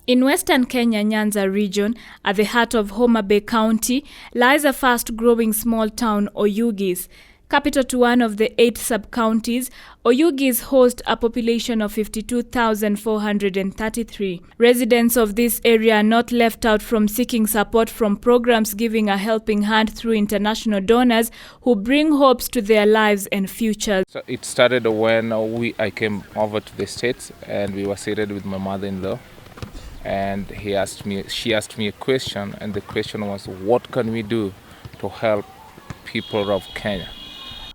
In Western Kenya, Nyanza region, at the heart of Homa Bay County, lies a fast-growing small town, Oyugis. Capital to one of the 8 sub-counties, Oyugis hosts a population of 52,433. Residents of this area are not left out from seeking support from programs giving a helping hand through international donors who bring hopes to their lives and futures. So it started when I came over to the States and we were seated with my mother-in-law. And she asked me a question, and the question was, what can we do to help people of Kenya?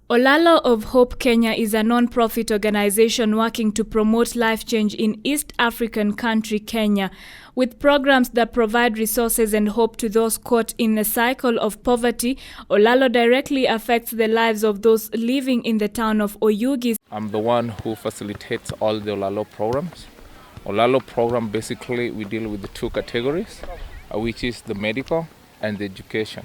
Olalo of Hope-Kenya is a non-profit organization working to promote life change in East African country, Kenya, with programs that provide resources and hope to those caught in a cycle of poverty. Olalo directly affects the lives of those living in the town of Oyugis. I'm the one who facilitates all the Olalo programs. Olalo program, basically, we deal with the 2 categories, which is the medical and the education.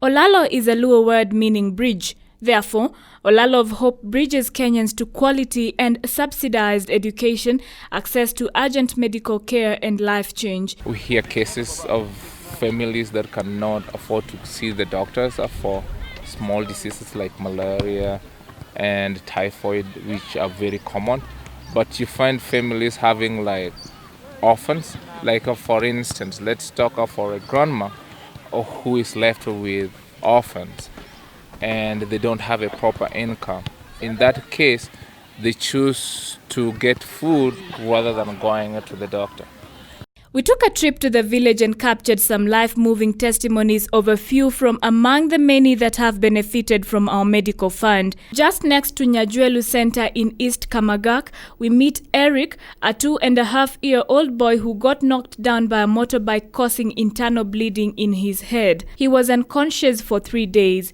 Olalo is a Luo word meaning bridge. Therefore, Olalo of Hope bridges Kenyans to quality and subsidized education, access to urgent medical care and life change. We hear cases of families that cannot afford to see the doctors for small diseases like malaria and typhoid, which are very common. But you find families having like orphans, like for instance, let's talk for a grandma who is left with orphans and they don't have a proper income. In that case, they choose to get food rather than going to the doctor. We took a trip to the village and captured some life-moving testimonies of a few from among the many that have benefited from our medical fund. Just next to Nyajuelu Center in East Kamagak, we meet Eric, a 2.5-year-old boy who got knocked down by a motorbike causing internal bleeding in his head. He was unconscious for 3 days.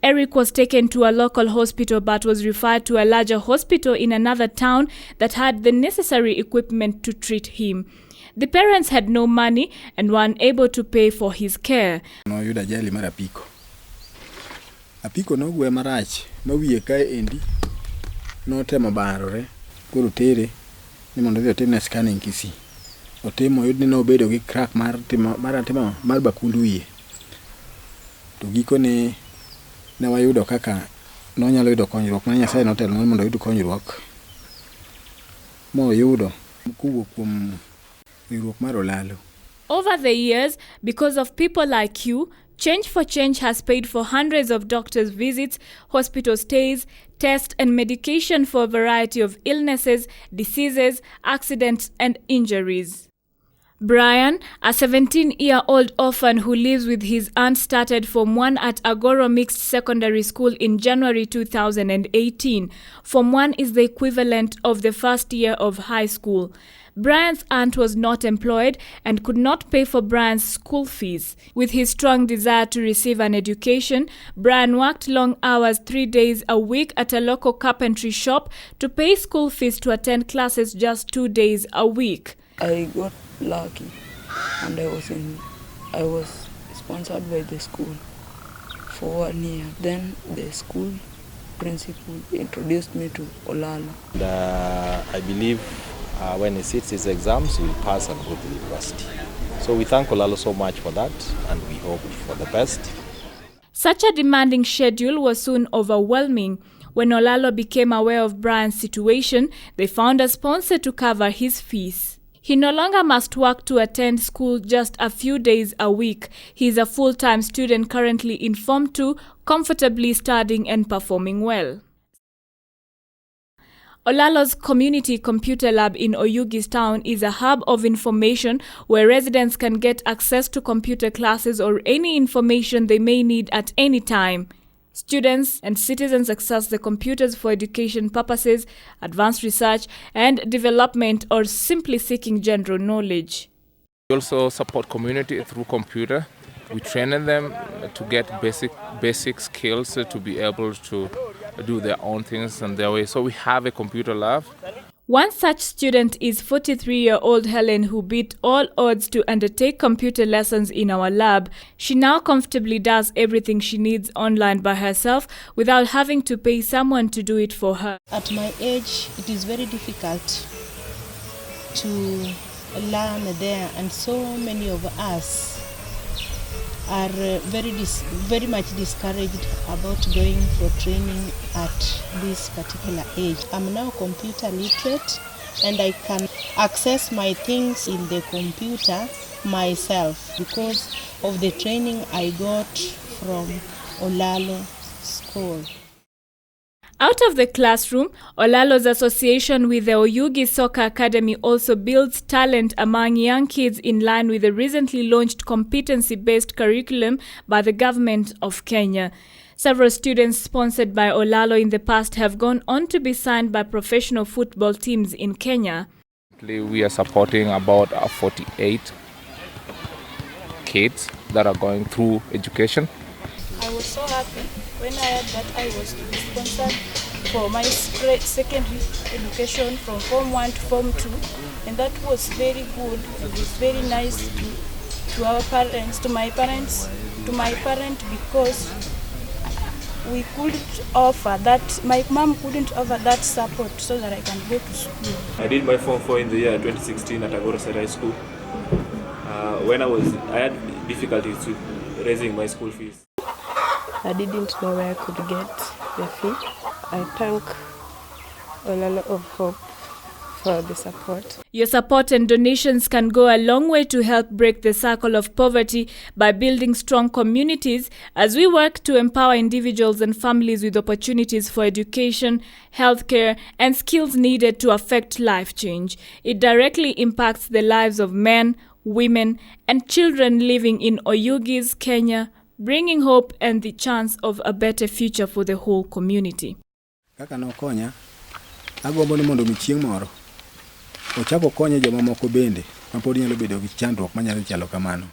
Eric was taken to a local hospital but was referred to a larger hospital in another town that had the necessary equipment to treat him. The parents had no money and were unable to pay for his care. No yuda jali mara apiko. Apiko no gwe marach, ma wiye kae endi. No temo barore, koro tere, ni mondo dhi otimne scanning kisi. Otimo yudni no bedo gi crack mar bakundu wiye. To giko ne wayudo kaka no nyalo yudo konyruok, na Nyasaye notelo mondo oyud konyruok. Mo yudo kuwuok kuom Over the years, because of people like you, Change for Change has paid for hundreds of doctors' visits, hospital stays, tests and medication for a variety of illnesses, diseases, accidents and injuries. Brian, a 17-year-old orphan who lives with his aunt, started Form 1 at Agoro Mixed Secondary School in January 2018. Form 1 is the equivalent of the first year of high school. Brian's aunt was not employed and could not pay for Brian's school fees. With his strong desire to receive an education, Brian worked long hours 3 days a week at a local carpentry shop to pay school fees to attend classes just 2 days a week. I got lucky and I was sponsored by the school for 1 year. Then the school principal introduced me to Olalo. I believe when he sits his exams, he will pass and go to university. So we thank Olalo so much for that, and we hope for the best. Such a demanding schedule was soon overwhelming. When Olalo became aware of Brian's situation, they found a sponsor to cover his fees. He no longer must work to attend school just a few days a week. He is a full-time student currently in Form 2, comfortably studying and performing well. Olalo's Community Computer Lab in Oyugis town is a hub of information where residents can get access to computer classes or any information they may need at any time. Students and citizens access the computers for education purposes, advanced research and development, or simply seeking general knowledge. We also support community through computer. We train them to get basic skills to be able to do their own things and their way. So we have a computer lab. One such student is 43-year-old Helen, who beat all odds to undertake computer lessons in our lab. She now comfortably does everything she needs online by herself without having to pay someone to do it for her. At my age, it is very difficult to learn there, and so many of us are very much discouraged about going for training at this particular age. I'm now computer literate and I can access my things in the computer myself because of the training I got from Olalo School. Out of the classroom, Olalo's association with the Oyugis Soccer Academy also builds talent among young kids in line with the recently launched competency-based curriculum by the government of Kenya. Several students sponsored by Olalo in the past have gone on to be signed by professional football teams in Kenya. We are supporting about 48 kids that are going through education. I was so happy when I heard that I was to be sponsored for my secondary education from Form 1 to Form 2, and that was very good. It was very nice to our parents, to my parents, because we couldn't offer that, my mom couldn't offer that support so that I can go to school. I did my Form 4 in the year 2016 at Agoro High School. When I had difficulties with raising my school fees. I didn't know where I could get the fee. I thank Olalo of Hope for the support. Your support and donations can go a long way to help break the cycle of poverty by building strong communities as we work to empower individuals and families with opportunities for education, healthcare, and skills needed to affect life change. It directly impacts the lives of men, women, and children living in Oyugis, Kenya, bringing hope and the chance of a better future for the whole community. Kaka nokonya, agombo ni mondo mi chieng' moro ochako konyo joma moko bende mapod nyalo bedo gi chandruok manyalo chalo kamano.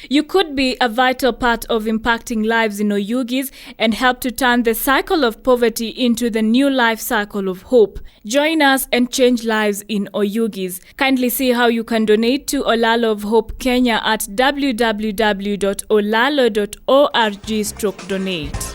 You could be a vital part of impacting lives in Oyugis and help to turn the cycle of poverty into the new life cycle of hope. Join us and change lives in Oyugis. Kindly see how you can donate to Olalo of Hope-Kenya at www.olalo.org/donate.